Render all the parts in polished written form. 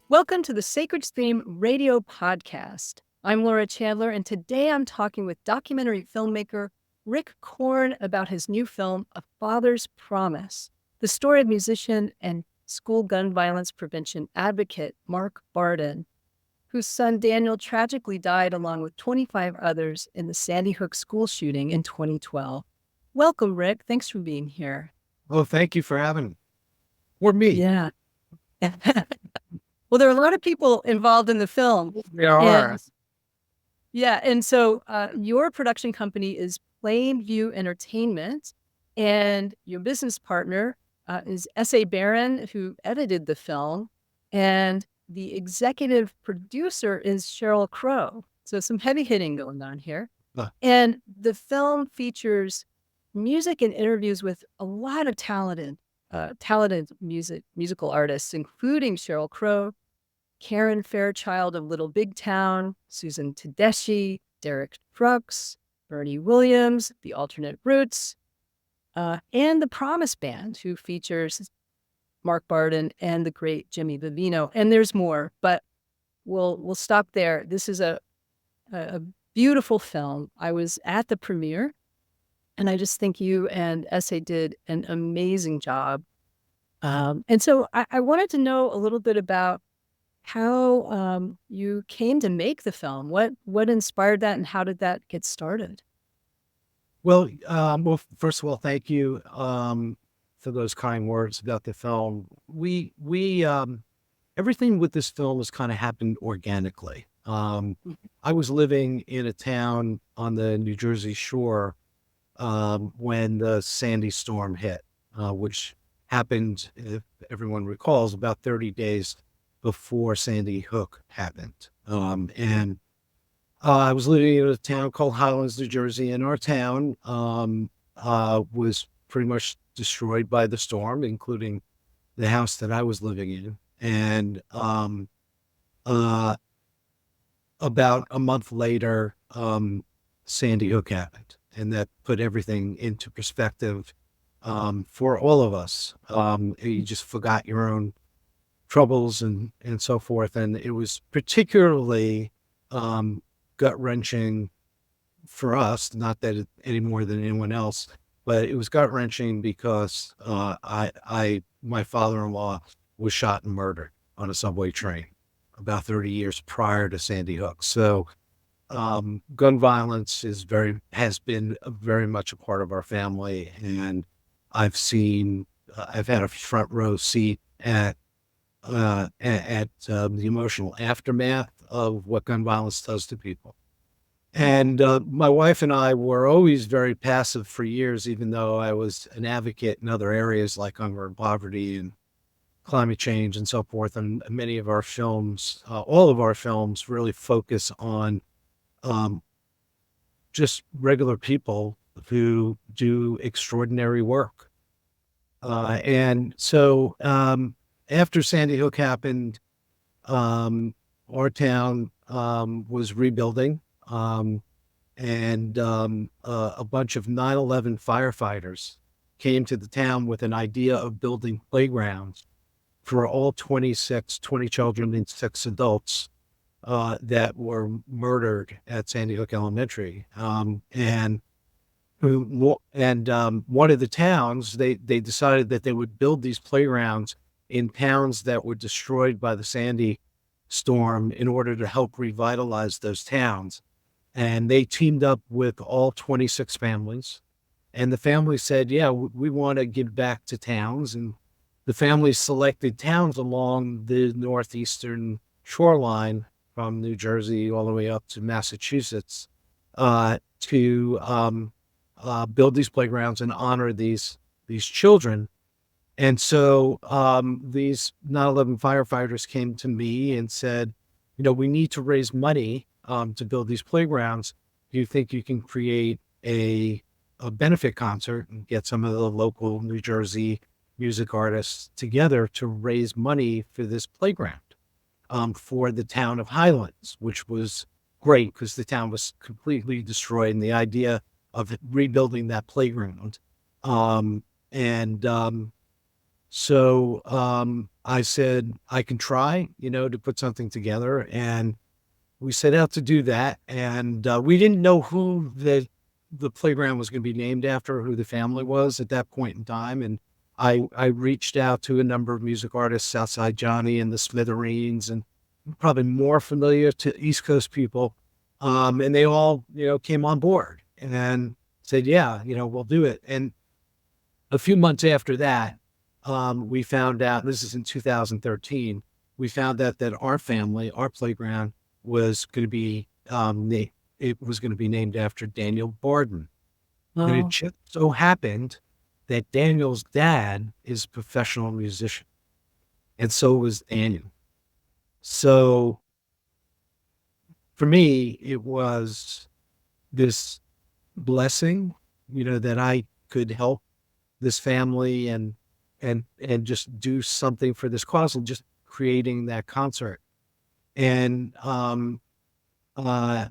Welcome to the Sacred Stream Radio Podcast. I'm Laura Chandler, and today I'm talking with documentary filmmaker Rick Korn about his new film, A Father's Promise, the story of musician and school gun violence prevention advocate Mark Barden, whose son Daniel tragically died along with 25 others in the Sandy Hook school shooting in 2012. Welcome, Rick. Thanks for being here. Oh, thank you for having me. Yeah. Well, there are a lot of people involved in the film. There are. And so your production company is Plainview Entertainment, and your business partner is S.A. Barron, who edited the film, and the executive producer is Sheryl Crow. So some heavy hitting going on here. And the film features music and interviews with a lot of talented musical artists, including Sheryl Crow, Karen Fairchild of Little Big Town, Susan Tedeschi, Derek Trucks, Bernie Williams, The Alternate Roots, and the Promise Band, who features Mark Barden and the great Jimmy Vivino. And there's more, but we'll stop there. This is a beautiful film. I was at the premiere, and I just think you and S.A. did an amazing job. And so I wanted to know a little bit about how you came to make the film. What inspired that, and how did that get started? Well, first of all, thank you for those kind words about the film. We everything with this film has kind of happened organically. I was living in a town on the New Jersey shore when the Sandy storm hit, which happened, if everyone recalls, about 30 days before Sandy Hook happened. I was living in a town called Highlands, New Jersey, and our town was pretty much destroyed by the storm, including the house that I was living in. And about a month later, Sandy Hook happened, and that put everything into perspective for all of us. You just forgot your own troubles and so forth. And it was particularly gut-wrenching for us, not that it, any more than anyone else, but it was gut-wrenching because my father-in-law was shot and murdered on a subway train about 30 years prior to Sandy Hook. So gun violence has been very much a part of our family, and I've had a front row seat at the emotional aftermath of what gun violence does to people. And my wife and I were always very passive for years, even though I was an advocate in other areas like hunger and poverty and climate change and so forth. And many of our films, all of our films, really focus on just regular people who do extraordinary work. And so after Sandy Hook happened, our town was rebuilding, and a bunch of 9/11 firefighters came to the town with an idea of building playgrounds for all 20 children and 6 adults that were murdered at Sandy Hook Elementary. And one of the towns, they decided that they would build these playgrounds in towns that were destroyed by the Sandy storm in order to help revitalize those towns. And they teamed up with all 26 families. And the families said, yeah, we want to give back to towns. And the families selected towns along the northeastern shoreline from New Jersey all the way up to Massachusetts to build these playgrounds and honor these children. And so these 9/11 firefighters came to me and said, we need to raise money to build these playgrounds. Do you think you can create a benefit concert and get some of the local New Jersey music artists together to raise money for this playground for the town of Highlands, which was great because the town was completely destroyed, and the idea of rebuilding that playground. So I said, I can try, to put something together. And we set out to do that. And we didn't know who the playground was going to be named after, who the family was at that point in time. And I reached out to a number of music artists, Southside Johnny and the Smithereens, and probably more familiar to East Coast people. And they all, came on board and said, yeah, we'll do it. And a few months after that, we found out, this is in 2013, we found out that our family, our playground was going to be, it was going to be named after Daniel Barden. And it Oh, just so happened that Daniel's dad is a professional musician, and so was Daniel. So for me, it was this blessing, that I could help this family and just do something for this cause and just creating that concert. And uh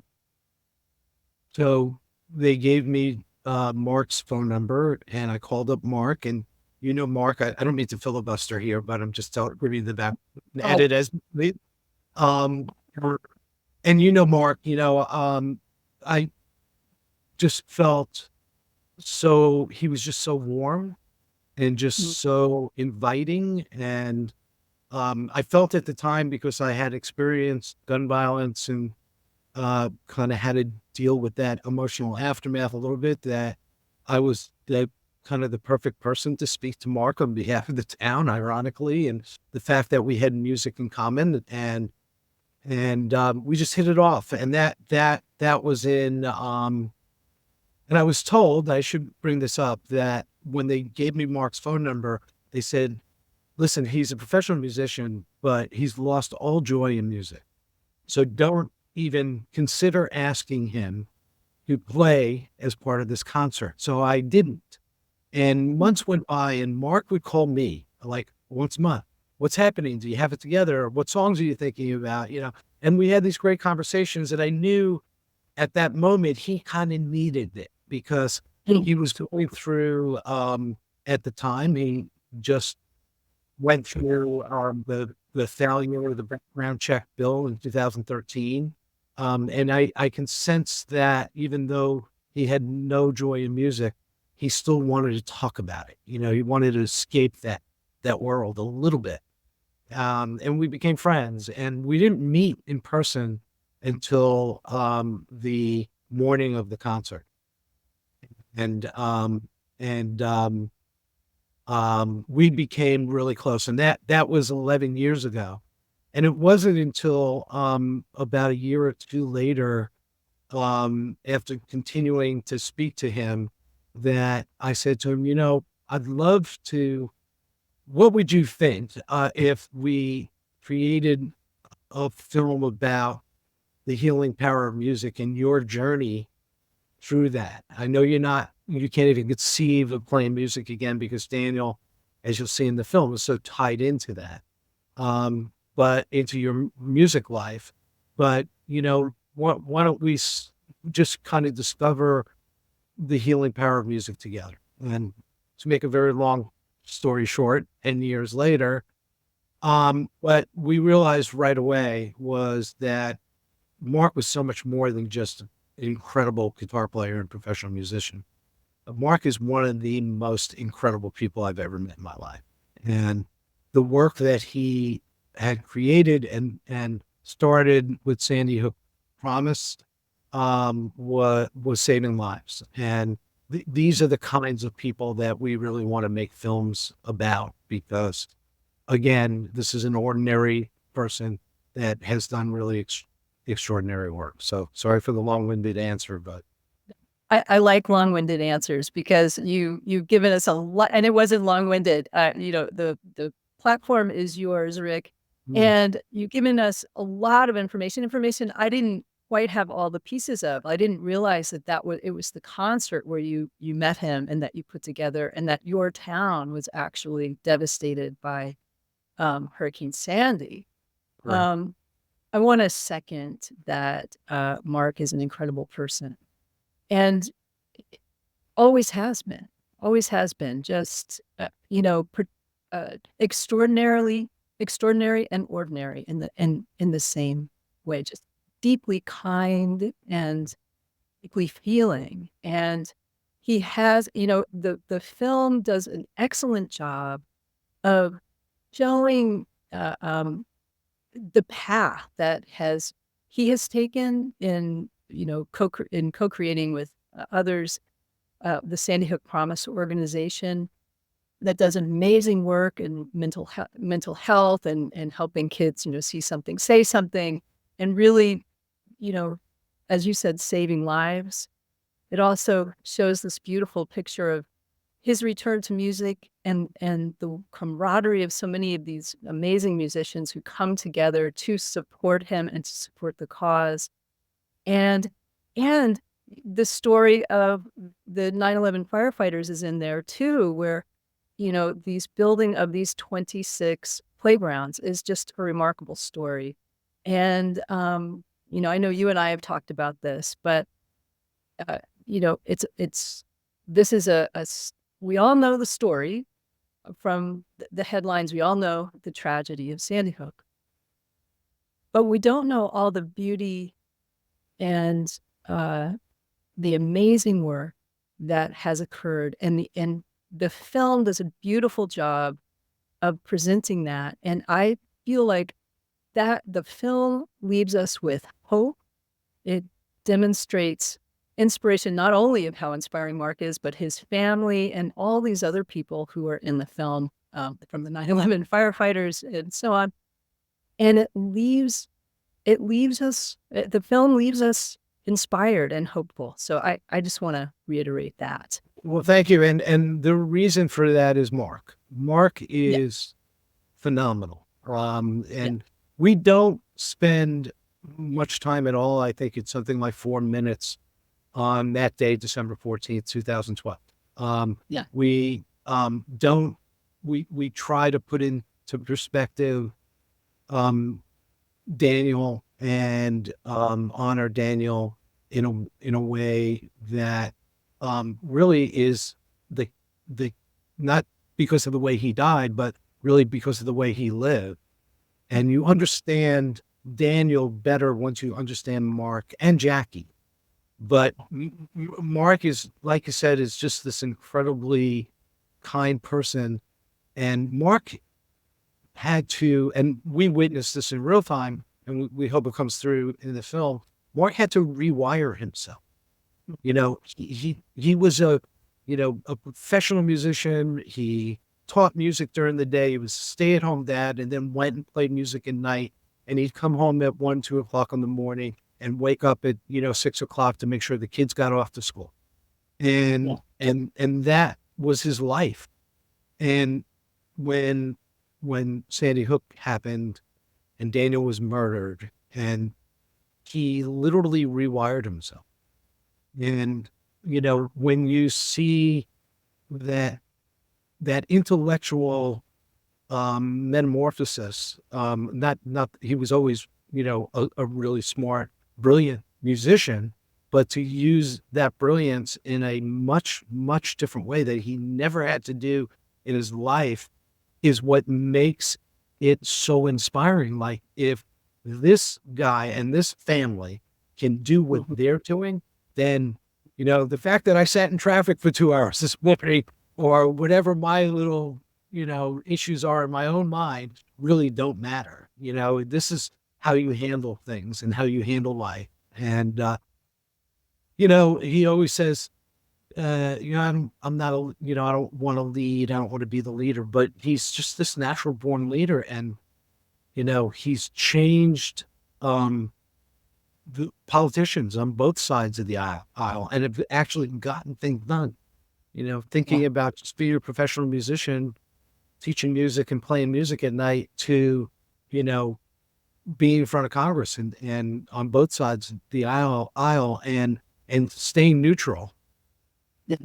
so they gave me Mark's phone number, and I called up Mark. And Mark, I don't mean to filibuster here, but I'm just giving you the back oh, edit as lead. Um and Mark, I just felt so he was just so warm and mm, just so inviting. And I felt at the time, because I had experienced gun violence and kind of had to deal with that emotional aftermath a little bit, that I was the kind of the perfect person to speak to Mark on behalf of the town, ironically. And the fact that we had music in common, and we just hit it off. And that was in, and I was told, I should bring this up, that when they gave me Mark's phone number, they said, listen, he's a professional musician, but he's lost all joy in music. So don't even consider asking him to play as part of this concert. So I didn't. And months went by, and Mark would call me like once a month. What's happening? Do you have it together? What songs are you thinking about? And we had these great conversations, and I knew at that moment he kind of needed it, because mm, he was going through, at the time, he just went through the failure of the background check bill in 2013. And I can sense that even though he had no joy in music, he still wanted to talk about it. He wanted to escape that world a little bit. And we became friends, and we didn't meet in person until the morning of the concert. And and we became really close, and that was 11 years ago. And it wasn't until about a year or two later, after continuing to speak to him, that I said to him, I'd love to. What would you think if we created a film about the healing power of music and your journey through that? I know you can't even conceive of playing music again, because Daniel, as you'll see in the film, is so tied into that, but into your music life. But, why don't we just kind of discover the healing power of music together? And to make a very long story short, 10 years later, what we realized right away was that Mark was so much more than just an incredible guitar player and professional musician. Mark is one of the most incredible people I've ever met in my life. And the work that he had created and started with Sandy Hook Promise, was saving lives. And these are the kinds of people that we really want to make films about, because, again, this is an ordinary person that has done really extraordinary work. So sorry for the long-winded answer, but I like long-winded answers because you've given us a lot, and it wasn't long-winded. The platform is yours, Rick, mm, and you've given us a lot of information I didn't quite have all the pieces of. I didn't realize that it was the concert where you met him and that you put together, and that your town was actually devastated by Hurricane Sandy. correct. Um, I want to second that Mark is an incredible person, and always has been, just, extraordinarily extraordinary and ordinary in the same way, just deeply kind and deeply feeling. And he has, the film does an excellent job of showing the path that he has taken in, co-creating with others, the Sandy Hook Promise organization that does amazing work in mental health and helping kids, see something, say something, and really, you know, as you said, saving lives. It also shows this beautiful picture of his return to music and the camaraderie of so many of these amazing musicians who come together to support him and to support the cause. And and the story of the 9/11 firefighters is in there too, where, these building of these 26 playgrounds is just a remarkable story. And, I know you and I have talked about this, but, it's this is we all know the story from the headlines. We all know the tragedy of Sandy Hook, but we don't know all the beauty and the amazing work that has occurred. And the film does a beautiful job of presenting that. And I feel like that the film leaves us with hope. It demonstrates inspiration, not only of how inspiring Mark is, but his family and all these other people who are in the film, from the 9/11 firefighters and so on. And the film leaves us inspired and hopeful. So I just want to reiterate that. Well, thank you. And the reason for that is Mark. Mark Yeah. is phenomenal. Yeah. And we don't spend much time at all. I think it's something like 4 minutes on that day, December 14th, 2012. Yeah. Don't, we try to put into perspective, Daniel and, honor Daniel in a way that, really is the not because of the way he died, but really because of the way he lived. And you understand Daniel better once you understand Mark and Jackie. But Mark is, like you said, is just this incredibly kind person. And Mark had to, and we witnessed this in real time, and we hope it comes through in the film. Mark had to rewire himself. He was a professional musician. He taught music during the day. He was a stay-at-home dad, and then went and played music at night. And he'd come home at 1, 2 o'clock in the morning and wake up at 6 o'clock to make sure the kids got off to school. And Yeah. and that was his life. And when Sandy Hook happened and Daniel was murdered, and he literally rewired himself. And when you see that intellectual, metamorphosis, not he was always a really smart, brilliant musician, but to use that brilliance in a much, much different way that he never had to do in his life is what makes it so inspiring. Like, if this guy and this family can do what they're doing, then, the fact that I sat in traffic for 2 hours this morning, or whatever my little, issues are in my own mind, really don't matter. This is how you handle things and how you handle life. And, he always says, I'm not I don't want to lead. I don't want to be the leader, but he's just this natural born leader. And, he's changed, the politicians on both sides of the aisle, and have actually gotten things done. Thinking about just being a professional musician, teaching music and playing music at night, to, being in front of Congress and on both sides of the aisle and staying neutral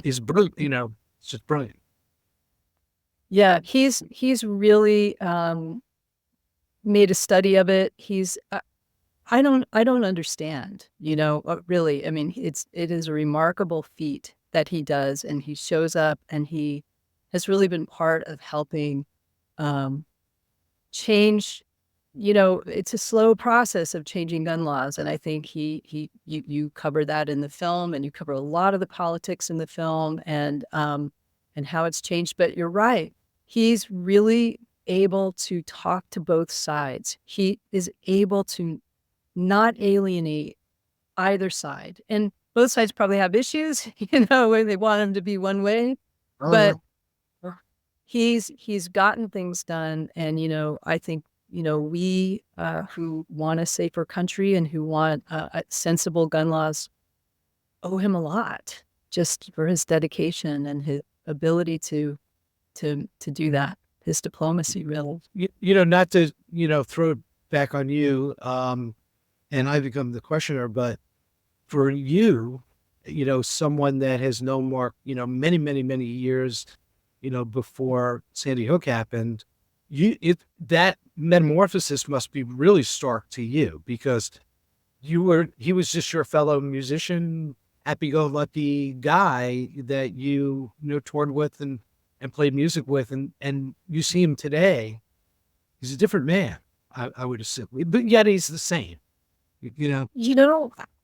is brilliant. It's just brilliant. Yeah, he's really made a study of it. I don't understand, really. I mean, it is a remarkable feat that he does, and he shows up, and he has really been part of helping, um, change, it's a slow process of changing gun laws. And I think you cover that in the film, and you cover a lot of the politics in the film, and how it's changed. But you're right. He's really able to talk to both sides. He is able to not alienate either side. And both sides probably have issues, where they want him to be one way. But he's gotten things done. And, I think, we who want a safer country and who want sensible gun laws owe him a lot, just for his dedication and his ability to do that. His diplomacy, really. Not to, throw it back on you, and I become the questioner, but for you, someone that has known Mark, many, many, many years, before Sandy Hook happened, that metamorphosis must be really stark to you, because he was just your fellow musician, happy-go-lucky guy that toured with and played music with, and you see him today, he's a different man, I would assume, but yet he's the same,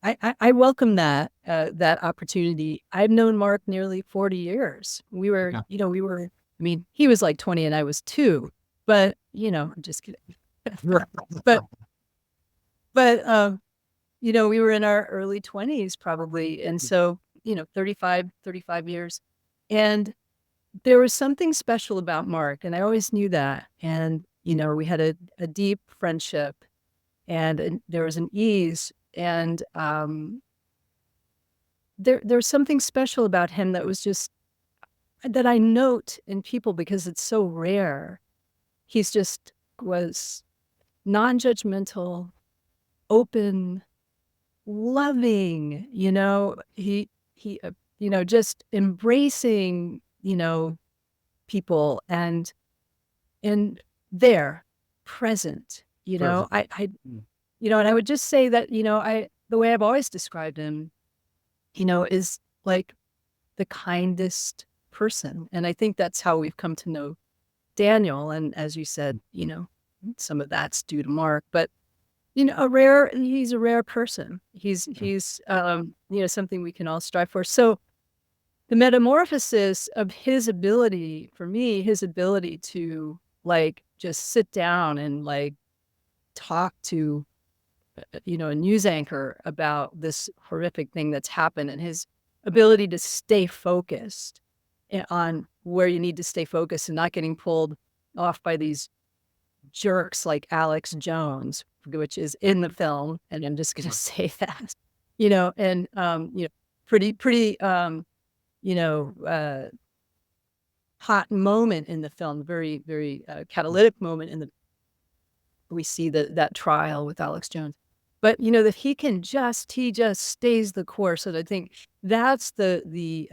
I welcome that opportunity. I've known Mark nearly 40 years. We were, he was like 20 and I was 2, but, I'm just kidding. but, we were in our early 20s probably. And so, 35 years. And there was something special about Mark, and I always knew that. And, we had a deep friendship, and there was an ease. And there's something special about him that was just, that I note in people because it's so rare. He's just was non-judgmental, open, loving, he just embracing, people, and there, present, Present. and I would just say that, the way I've always described him, is like the kindest person. And I think that's how we've come to know Daniel. And as you said, some of that's due to Mark, but, he's a rare person. He's something we can all strive for. So the metamorphosis of his ability, for me, his ability to like just sit down and like talk to a news anchor about this horrific thing that's happened, and his ability to stay focused on where you need to stay focused and not getting pulled off by these jerks like Alex Jones, which is in the film. And I'm just going to say that, and, pretty, hot moment in the film, very, very catalytic moment we see that trial with Alex Jones. But, that he just stays the course. And I think that's the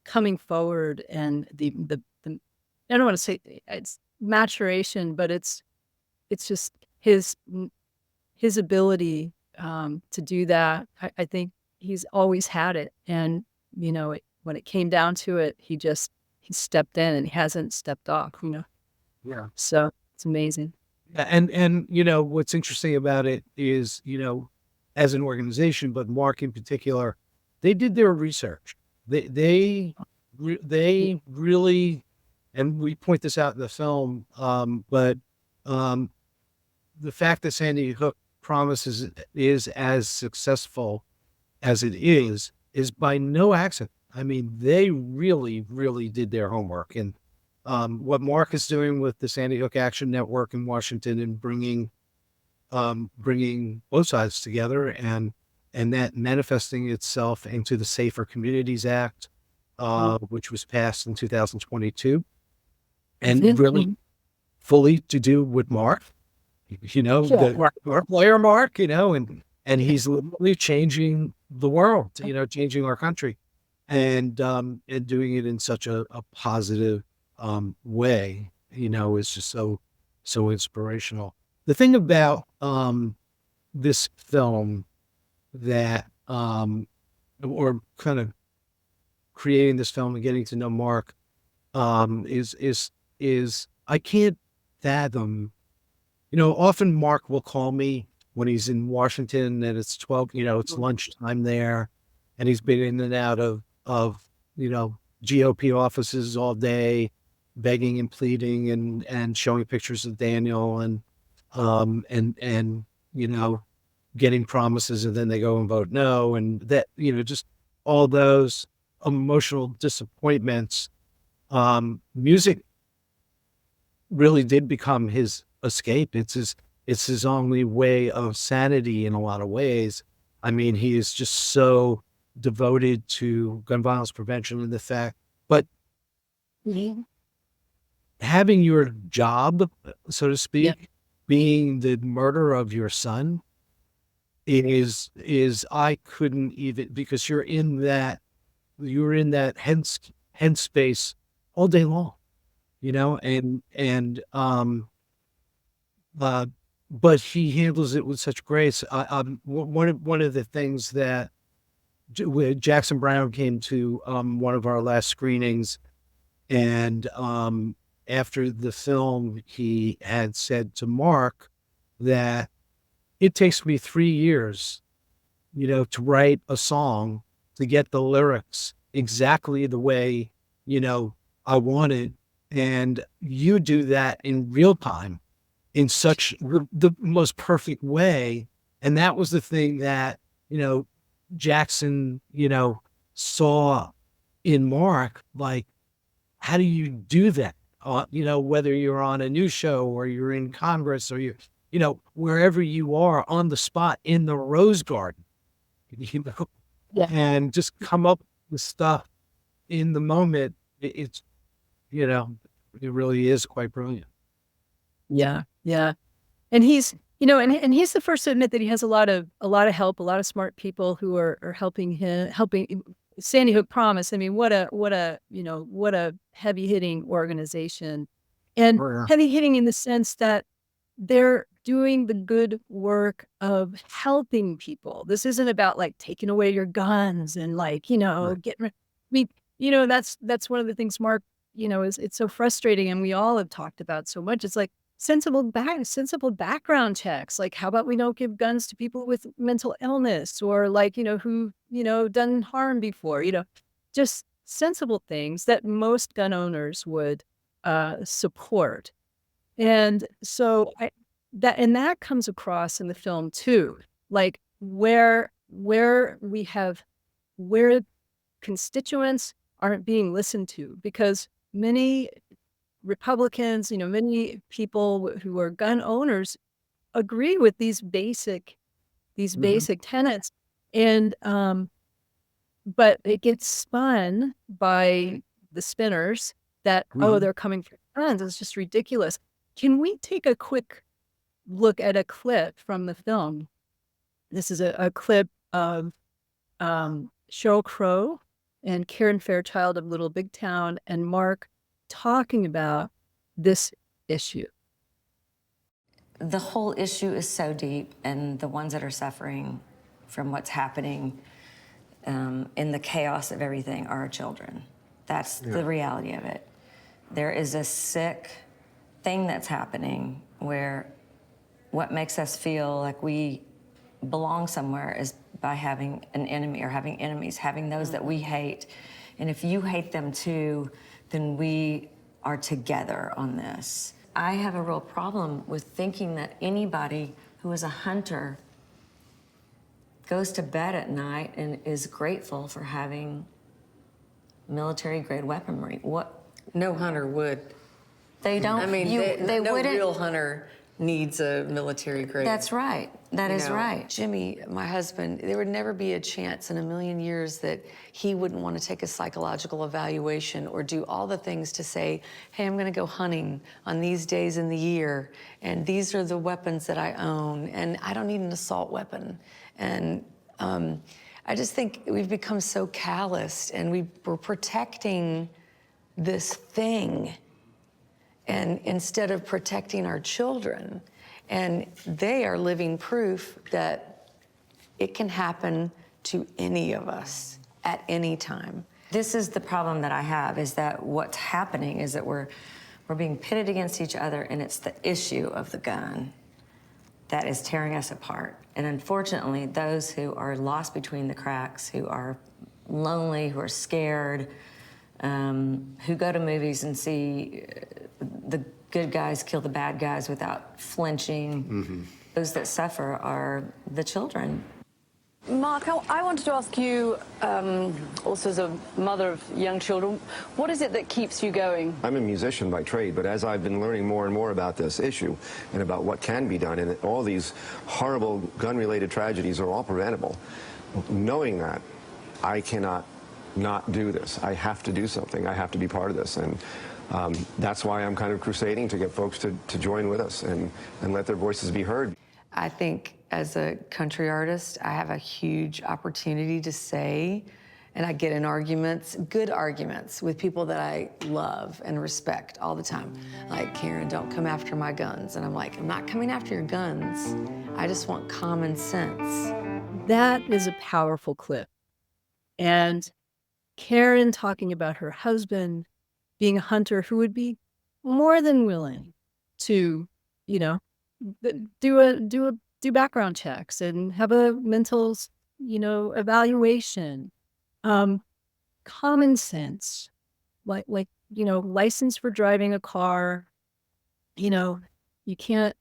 coming forward, and the I don't want to say it's maturation, but it's just his ability to do that. I think he's always had it. And, when it came down to it, he stepped in, and he hasn't stepped off, Yeah. So it's amazing. And what's interesting about it is, as an organization, but Mark in particular, they did their research. They really, and we point this out in the film, but the fact that Sandy Hook promises is as successful as it is by no accident. I mean, they really, really did their homework. And what Mark is doing with the Sandy Hook Action Network in Washington, and bringing both sides together, and that manifesting itself into the Safer Communities Act, which was passed in 2022, and really fully to do with Mark, our player Mark, and he's literally changing the world, changing our country, and doing it in such a positive way, is just so inspirational. The thing about this film that or kind of creating this film and getting to know Mark is I can't fathom often Mark will call me when he's in Washington and it's 12, it's lunchtime there, and he's been in and out of GOP offices all day, begging and pleading and showing pictures of Daniel and getting promises, and then they go and vote no, and that just all those emotional disappointments. Music really did become his escape. It's his only way of sanity in a lot of ways. I mean, he is just so devoted to gun violence prevention and the fact, but having your job, so to Yeah. speak, being the murder of your son is I couldn't even, because you're in that head space all day long, uh, but he handles it with such grace. One of the things that Jackson Brown came to one of our last screenings, and after the film, he had said to Mark that it takes me 3 years, to write a song, to get the lyrics exactly the way, I want it. And you do that in real time in such the most perfect way. And that was the thing that, Jackson, saw in Mark, like, how do you do that? Whether you're on a news show or you're in Congress or wherever you are on the spot in the Rose Garden, you know, Yeah. and just come up with stuff in the moment. It's, it really is quite brilliant. Yeah. Yeah. And he's he's the first to admit that he has a lot of help, a lot of smart people who are helping him, helping Sandy Hook Promise. I mean, what a heavy hitting organization, and Oh, yeah. heavy hitting in the sense that they're doing the good work of helping people. This isn't about like taking away your guns and like, Right. getting, I mean, that's one of the things Mark, is it's so frustrating. And we all have talked about so much. It's like sensible background checks. Like, how about we don't give guns to people with mental illness or like, who, done harm before, just sensible things that most gun owners would support. And so that comes across in the film too, like where constituents aren't being listened to, because many Republicans, many people who are gun owners agree with these basic Mhm. tenets. And but it gets spun by the spinners that, oh, Mhm. they're coming for guns. It's just ridiculous. Can we take a quick look at a clip from the film? This is a clip of Sheryl Crow and Karen Fairchild of Little Big Town and Mark talking about this issue. The whole issue is so deep, and the ones that are suffering from what's happening in the chaos of everything are our children. That's Yeah. the reality of it. There is a sick thing that's happening where what makes us feel like we belong somewhere is by having an enemy or having enemies, having those that we hate. And if you hate them too, then we are together on this. I have a real problem with thinking that anybody who is a hunter goes to bed at night and is grateful for having military-grade weaponry. What? No hunter would. They don't. I mean, they no wouldn't. real hunter needs a military grade. That's right. That is right. Jimmy, my husband, there would never be a chance in a million years that he wouldn't want to take a psychological evaluation or do all the things to say, hey, I'm going to go hunting on these days in the year, and these are the weapons that I own, and I don't need an assault weapon. And I just think we've become so calloused, and we're protecting this thing, and instead of protecting our children. And they are living proof that it can happen to any of us at any time. This is the problem that I have, is that what's happening is that we're being pitted against each other, and it's the issue of the gun. that is tearing us apart. And unfortunately, those who are lost between the cracks, who are lonely, who are scared, who go to movies and see the good guys kill the bad guys without flinching, those that suffer are the children. Mark, I wanted to ask you, also as a mother of young children, what is it that keeps you going? I'm a musician by trade, but as I've been learning more and more about this issue and about what can be done, and all these horrible gun-related tragedies are all preventable, knowing that, I cannot not do this. I have to do something. I have to be part of this. And that's why I'm kind of crusading to get folks to join with us and let their voices be heard. I think as a country artist, I have a huge opportunity to say, and I get in arguments, good arguments, with people that I love and respect all the time. Like, Karen, don't come after my guns. And I'm like, I'm not coming after your guns. I just want common sense. That is a powerful clip. And Karen talking about her husband being a hunter who would be more than willing to, do background checks and have a mental, evaluation. Common sense, like license for driving a car. You can't,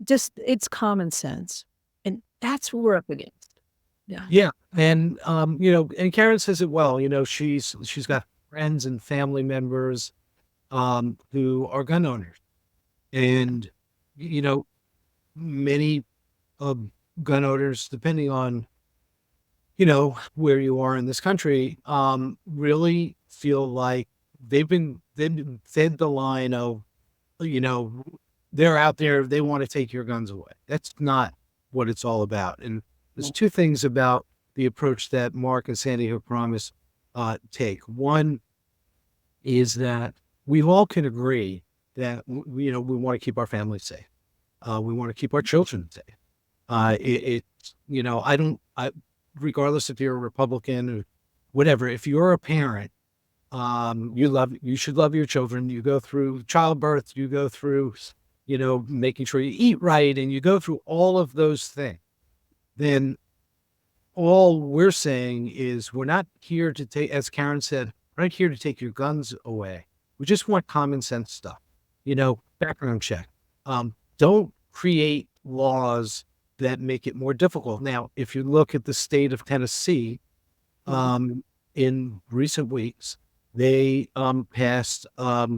just it's common sense, and that's what we're up against. Yeah. Yeah. And, and Karen says it well, she's got friends and family members who are gun owners. And, many gun owners, depending on, where you are in this country, really feel like they've been fed the line of, they're out there, they want to take your guns away. That's not what it's all about. And there's two things about the approach that Mark and Sandy have promised take. One is that we all can agree that we want to keep our families safe. We want to keep our children safe. Regardless if you're a Republican or whatever, if you're a parent, you should love your children. You go through childbirth, you go through, making sure you eat right, and you go through all of those things. Then all we're saying is we're not here to take, as Karen said, we're not here to take your guns away. We just want common sense stuff, background check. Don't create laws that make it more difficult. Now, if you look at the state of Tennessee, in recent weeks, they passed a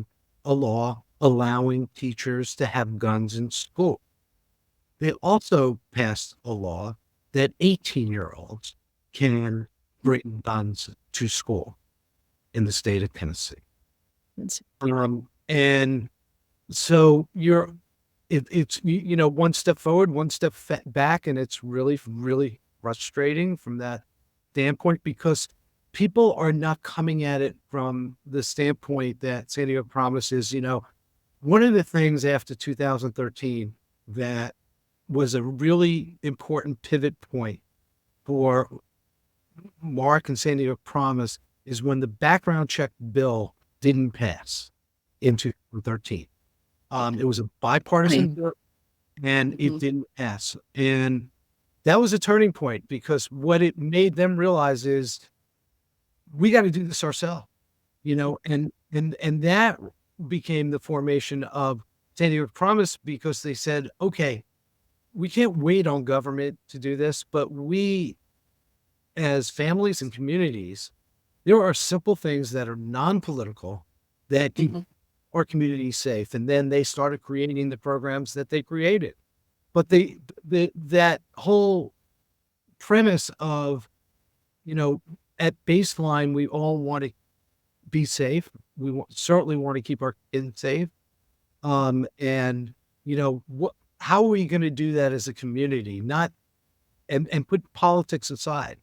law allowing teachers to have guns in school. They also passed a law that 18-year-olds can bring guns to school in the state of Tennessee. And so it's one step forward, one step back, and it's really, really frustrating from that standpoint, because people are not coming at it from the standpoint that San Diego Promise is, one of the things after 2013 that was a really important pivot point for Mark and San Diego Promise is when the background check bill didn't pass in 2013. It was a bipartisan bill, and it didn't pass. And that was a turning point, because what it made them realize is we got to do this ourselves, and that became the formation of San Diego Promise, because they said, okay, we can't wait on government to do this, but we, as families and communities, there are simple things that are non-political that keep our community safe. And then they started creating the programs that they created. But that whole premise of, at baseline, we all want to be safe. We certainly want to keep our kids safe. How are we going to do that as a community? And put politics aside,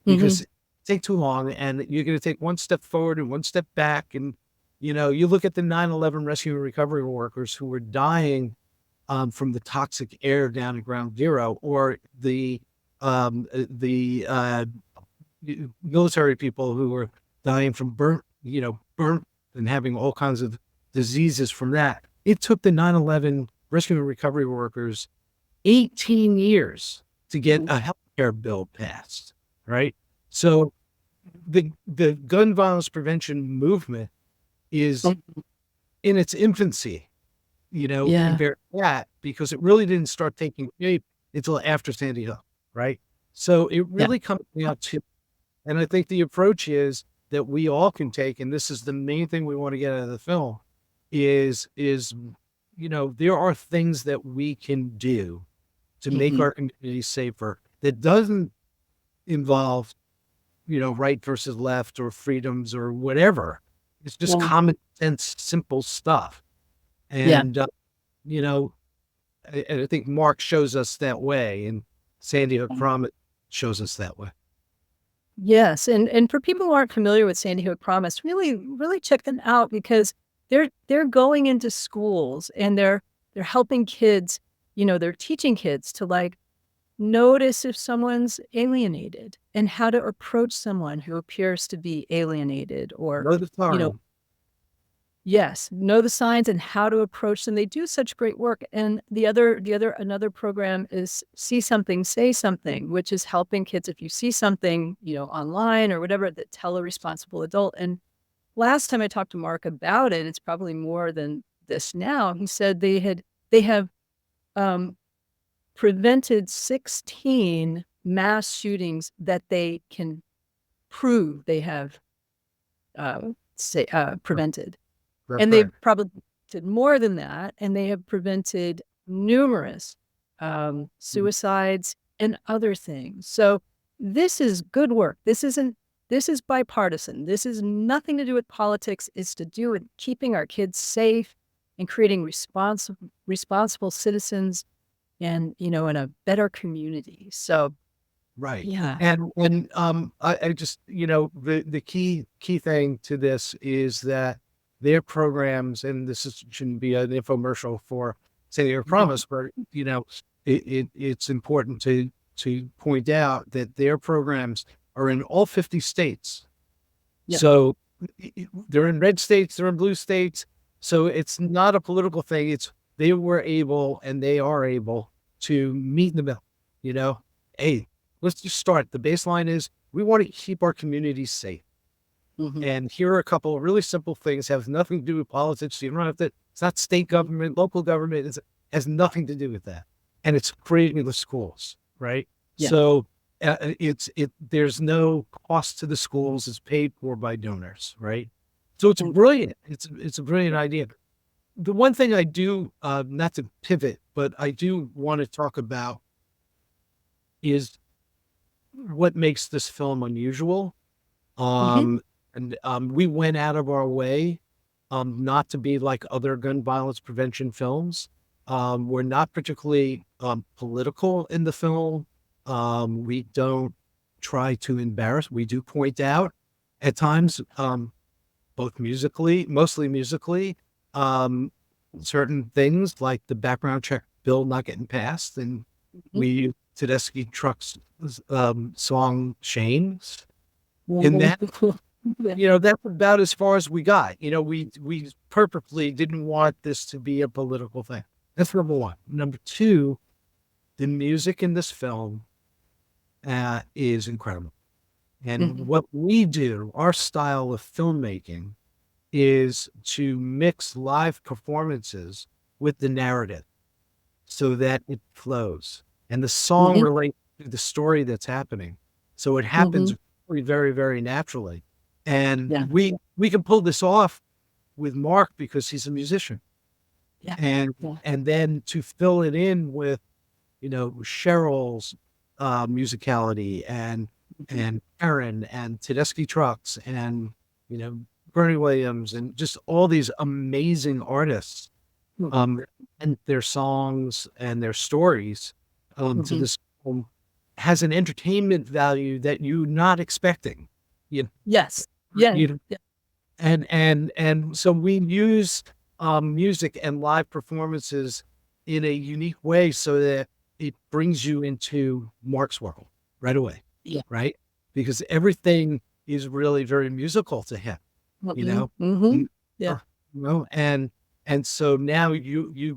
because it takes too long, and you're going to take one step forward and one step back. And, you look at the 9/11 rescue and recovery workers who were dying from the toxic air down at Ground Zero, or the military people who were dying from burnt and having all kinds of diseases from that. It took the 9/11 rescue and recovery workers 18 years to get a healthcare bill passed, right? So the gun violence prevention movement is in its infancy, compared to that, because it really didn't start taking shape until after Sandy Hook, right? So it really comes down to, and I think the approach is that we all can take, and this is the main thing we want to get out of the film, is there are things that we can do to make our community safer that doesn't involve, right versus left or freedoms or whatever. It's just common sense, simple stuff. And, I think Mark shows us that way, and Sandy Hook Promise shows us that way. Yes, and for people who aren't familiar with Sandy Hook Promise, really check them out, because they're going into schools and they're helping kids, they're teaching kids to like notice if someone's alienated and how to approach someone who appears to be alienated, or Know the sign. Yes, know the signs and how to approach them. They do such great work. And another program is See Something, Say Something, which is helping kids, if you see something, online or whatever, that tell a responsible adult. And last time I talked to Mark about it, it's probably more than this now. He said they have prevented 16 mass shootings that they can prove they have prevented. That's And they've right. probably did more than that, and they have prevented numerous suicides and other things. So this is good work. This is bipartisan. This is nothing to do with politics. It's to do with keeping our kids safe and creating responsible citizens, and in a better community. So Right. yeah. And I just, the key thing to this is that their programs, and shouldn't be an infomercial for Sandy Hook Promise, but it's important to point out that their programs are in all 50 states. Yeah. So they're in red states, they're in blue states. So it's not a political thing. It's they were able and they are able to meet in the middle. Hey, let's just start. The baseline is we want to keep our communities safe. And here are a couple of really simple things, have nothing to do with politics. You don't have to, it's not state government, local government. It has nothing to do with that. And it's creating the schools, right? Yeah. So there's no cost to the schools. It's paid for by donors, right? So it's brilliant. It's a brilliant idea. The one thing I do, not to pivot, but I do want to talk about is what makes this film unusual. And we went out of our way not to be like other gun violence prevention films. We're not particularly political in the film. We don't try to embarrass. We do point out at times, mostly musically, certain things like the background check bill not getting passed. And we Tedeschi Trucks song Shames. In that, that's about as far as we got. We purposely didn't want this to be a political thing. That's number one. Number two, the music in this film is incredible. And what we do, our style of filmmaking, is to mix live performances with the narrative so that it flows. And the song relates to the story that's happening. So it happens very, very naturally. And we can pull this off with Mark because he's a musician. Yeah. And then to fill it in with, Cheryl's musicality and Aaron and Tedeschi Trucks and, Bernie Williams and just all these amazing artists and their songs and their stories to this film has an entertainment value that you're not expecting. Yes. Yeah. And so we use music and live performances in a unique way so that it brings you into Mark's world right away. Yeah. Right? Because everything is really very musical to him, Yeah. and And so now you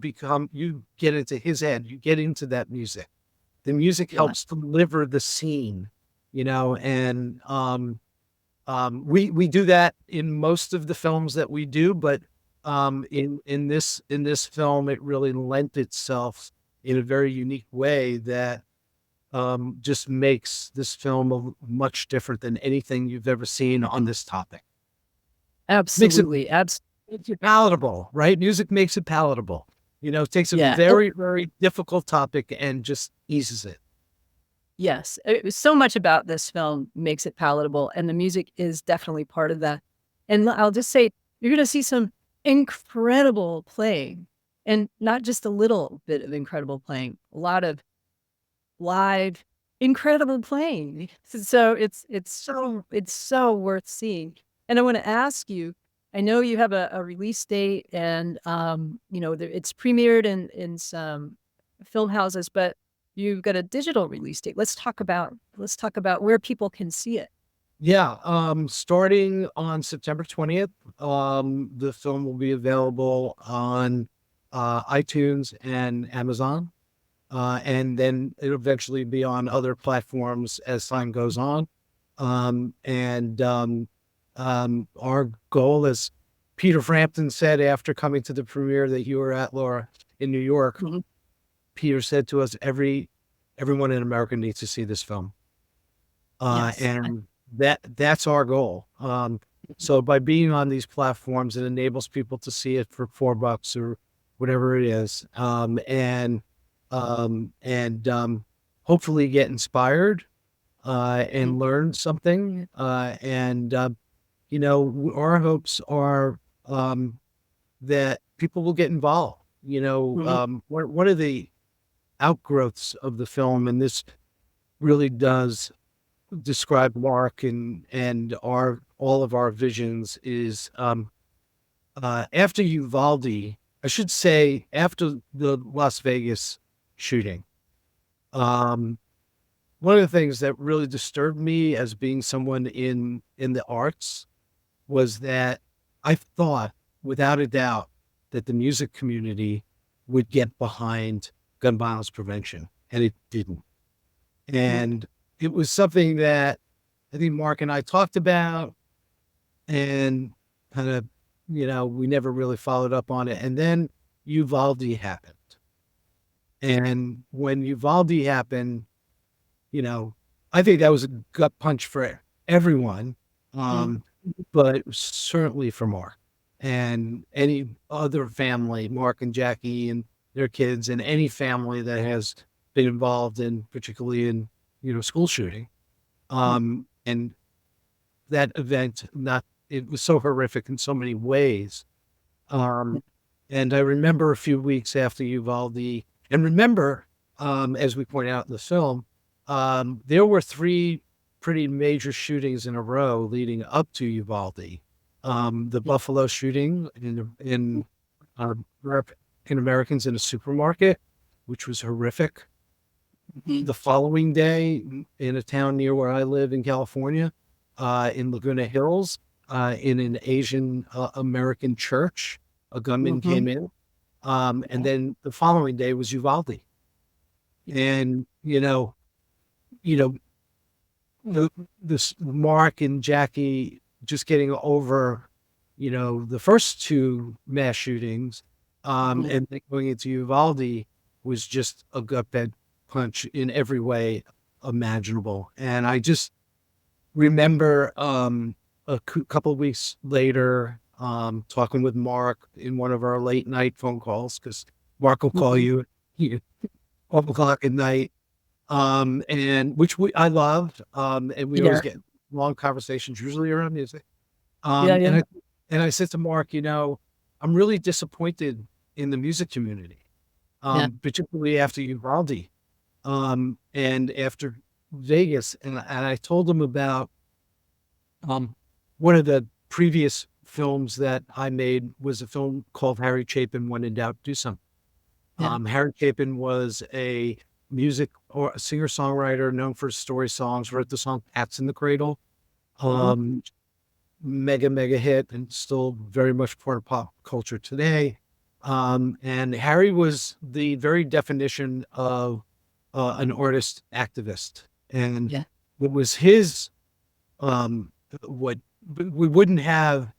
get into his head, you get into that music. The music helps deliver the scene, and we do that in most of the films that we do, but in this film, it really lent itself in a very unique way that just makes this film much different than anything you've ever seen on this topic. Absolutely. Makes it palatable, right? Music makes it palatable. It takes a Yeah. very, very difficult topic and just eases it. Yes. So much about this film makes it palatable, and the music is definitely part of that. And I'll just say, you're going to see some incredible playing, and not just a little bit of incredible playing, a lot of live, incredible playing. So it's so worth seeing. And I want to ask you, I know you have a release date, and it's premiered in some film houses, but you've got a digital release date. Let's talk about where people can see it. Yeah, starting on September 20th, the film will be available on iTunes and Amazon, and then it'll eventually be on other platforms as time goes on. Our goal, as Peter Frampton said after coming to the premiere that you were at, Laura, in New York, Mhm. Peter said to us, everyone in America needs to see this film. Yes. And that's our goal. So by being on these platforms, it enables people to see it for $4 or whatever it is. And hopefully get inspired, and learn something. Our hopes are, that people will get involved. One of the outgrowths of the film, and this really does describe Mark and all of our visions, is after Uvalde, I should say after the Las Vegas shooting, one of the things that really disturbed me as being someone in the arts was that I thought, without a doubt, that the music community would get behind gun violence prevention, and it didn't. And it was something that I think Mark and I talked about, and kind of, we never really followed up on it. And then Uvalde happened. And when Uvalde happened, I think that was a gut punch for everyone, but certainly for Mark and any other family, Mark and Jackie and their kids, and any family that has been involved in, particularly in, school shooting. And that event, it was so horrific in so many ways. And I remember a few weeks after Uvalde, and remember, as we point out in the film, there were 3 pretty major shootings in a row leading up to Uvalde. The Buffalo shooting in African Americans in a supermarket, which was horrific. The following day, in a town near where I live in California, in Laguna Hills, in an Asian American church, a gunman came in. And then the following day was Uvalde. And, this Mark and Jackie just getting over, the first 2 mass shootings, and then going into Uvalde was just a gut punch in every way imaginable. And I just remember a couple of weeks later, talking with Mark in one of our late night phone calls, because Mark will call you at 12 o'clock at night, and which I loved, and we always get long conversations, usually around music. And I said to Mark, I'm really disappointed in the music community, particularly after Uvalde, and after Vegas. And I told him about one of the previous films that I made was a film called Harry Chapin, When in Doubt, Do Something. Harry Chapin was a music or a singer-songwriter known for his story songs, wrote the song Cats in the Cradle, mega hit, and still very much part of pop culture today. And Harry was the very definition of an artist activist. And Yeah. it was his, what we wouldn't have,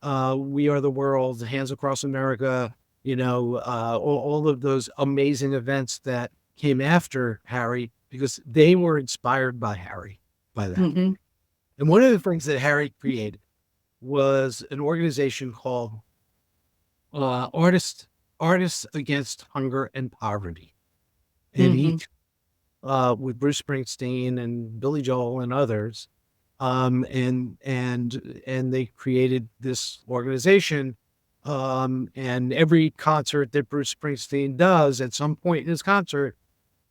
We Are the World, Hands Across America, all of those amazing events that came after Harry, because they were inspired by Harry, by that. Mhm. And one of the things that Harry created was an organization called Artists Against Hunger and Poverty. And he, with Bruce Springsteen and Billy Joel and others, and they created this organization. And every concert that Bruce Springsteen does, at some point in his concert,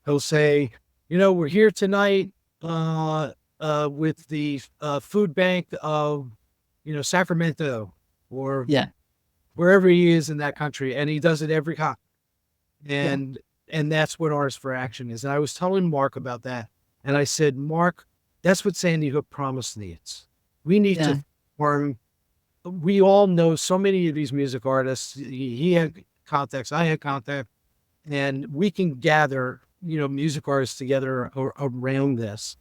he'll say, we're here tonight with the food bank of, Sacramento, or Yeah. wherever he is in that country. And he does it every concert. And that's what Artists for Action is. And I was telling Mark about that. And I said, Mark, that's what Sandy Hook Promise needs. We need to form. We all know so many of these music artists. He had contacts, I had contact, and we can gather, music artists together around this.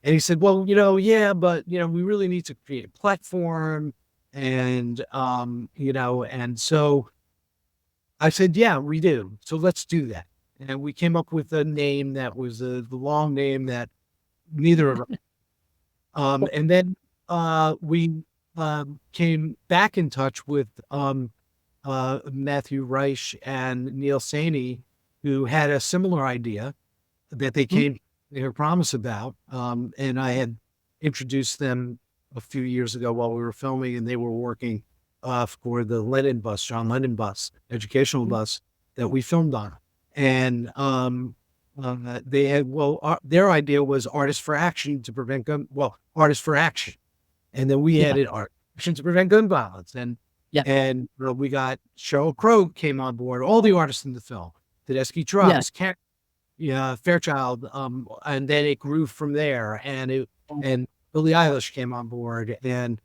And he said, well, yeah, but, we really need to create a platform. And, and so I said, yeah, we do. So let's do that. And we came up with a name that was the long name that neither of us. And then we came back in touch with Matthew Reich and Neil Saney, who had a similar idea that they came to promise about. And I had introduced them a few years ago while we were filming, and they were working for the Lennon bus, John Lennon bus, educational bus that we filmed on. And they had, their idea was Artists for Action to prevent Artists for Action. And then we added Art Action to prevent gun violence. And we got Sheryl Crow came on board, all the artists in the film, Tedeschi Trucks, Fairchild, and then it grew from there. And Billie Eilish came on board, and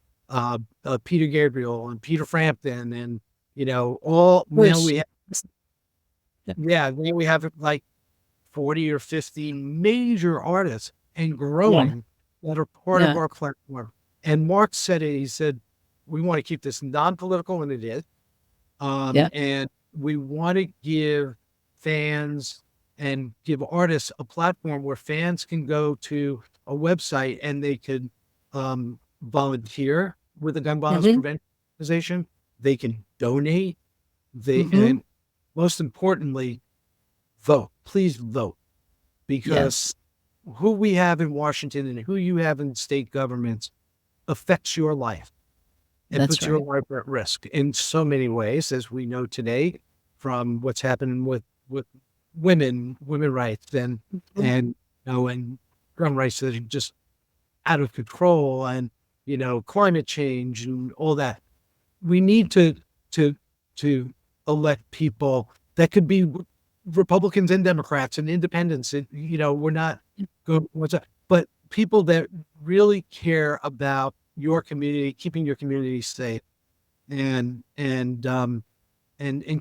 Peter Gabriel and Peter Frampton, and now we have like 40 or 50 major artists and growing that are part of our platform. And Mark said it. He said, we want to keep this non-political, and it is. And we want to give fans and give artists a platform where fans can go to a website and they could volunteer with the Gun Violence Prevention Organization. They can donate. And most importantly, vote. Please vote, because who we have in Washington and who you have in state governments affects your life. It puts your life at risk in so many ways, as we know today, from what's happening with women rights, and gun rights that are just out of control, and climate change and all that. We need to elect people that could be Republicans and Democrats and independents. And, we're not going, but people that really care about your community, keeping your community safe, and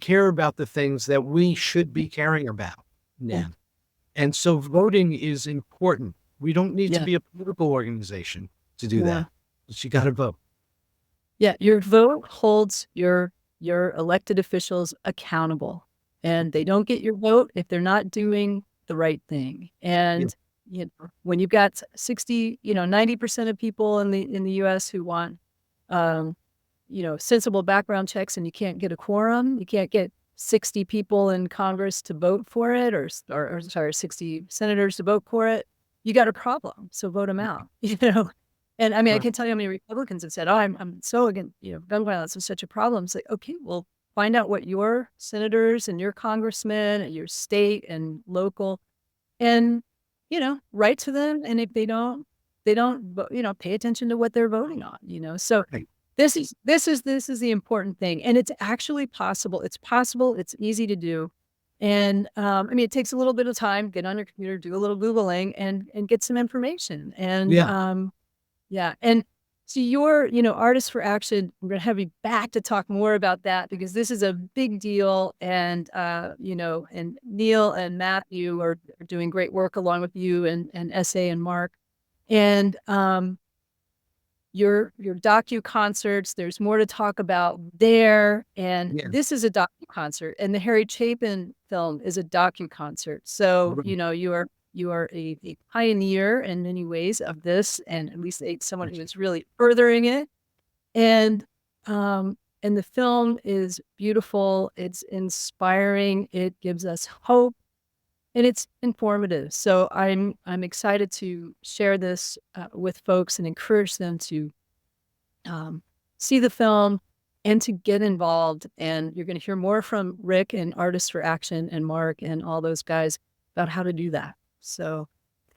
care about the things that we should be caring about now. And so voting is important. We don't need to be a political organization to do that. But you got to vote. Yeah, your vote holds your elected officials accountable, and they don't get your vote if they're not doing the right thing. And when you've got 90% of people in the U.S. who want sensible background checks, and you can't get a quorum, you can't get 60 people in Congress to vote for it, or 60 senators to vote for it, you got a problem. So vote them out. And I mean, I can tell you how many Republicans have said, "Oh, I'm so against gun violence is such a problem." It's like, okay, well, find out what your senators and your congressmen and your state and local, and write to them. And if they don't, pay attention to what they're voting on. So this is the important thing, and it's actually possible. It's possible. It's easy to do. And I mean, it takes a little bit of time. Get on your computer, do a little Googling, and get some information. And and So your, Artists for Action, we're going to have you back to talk more about that because this is a big deal. And, and Neil and Matthew are doing great work along with you and S.A. and Mark. And your docu-concerts, there's more to talk about there. And this is a docu-concert. And the Harry Chapin film is a docu-concert. So, you are a pioneer in many ways of this, and at least someone who is really furthering it. And the film is beautiful. It's inspiring. It gives us hope, and it's informative. So I'm excited to share this with folks and encourage them to see the film and to get involved. And you're going to hear more from Rick and Artists for Action and Mark and all those guys about how to do that. So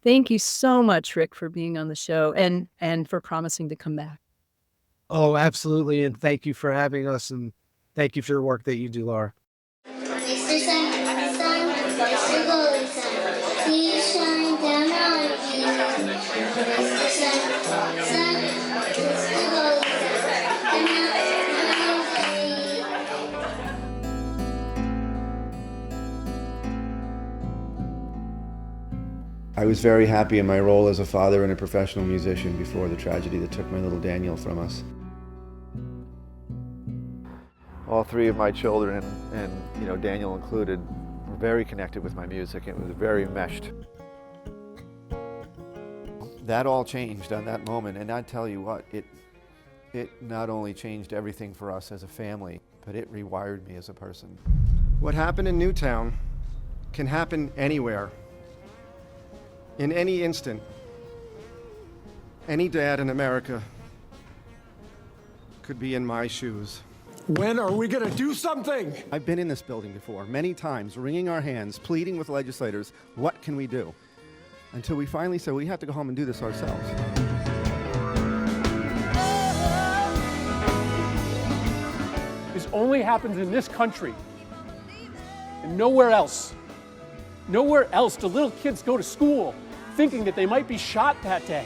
thank you so much, Rick, for being on the show and for promising to come back. Oh, absolutely. And thank you for having us. And thank you for the work that you do, Laura. Mr. Sun, Mr. Golden Sun, please shine down on you. Mr. Sun, Mr. Golden Sun, come out. I was very happy in my role as a father and a professional musician before the tragedy that took my little Daniel from us. All three of my children, and Daniel included, were very connected with my music. It was very meshed. That all changed on that moment, and I tell you what, it not only changed everything for us as a family, but it rewired me as a person. What happened in Newtown can happen anywhere. In any instant, any dad in America could be in my shoes. When are we gonna do something? I've been in this building before, many times, wringing our hands, pleading with legislators, what can we do? Until we finally said, we have to go home and do this ourselves. This only happens in this country and nowhere else. Nowhere else do little kids go to school thinking that they might be shot that day.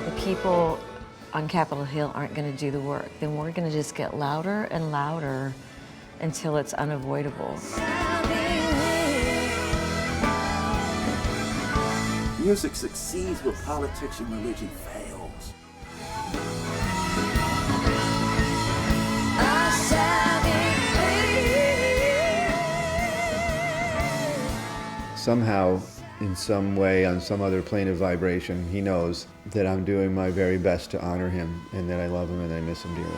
The people on Capitol Hill aren't going to do the work. Then we're going to just get louder and louder until it's unavoidable. Music succeeds where politics and religion fails. Somehow, in some way, on some other plane of vibration, he knows that I'm doing my very best to honor him and that I love him and I miss him dearly.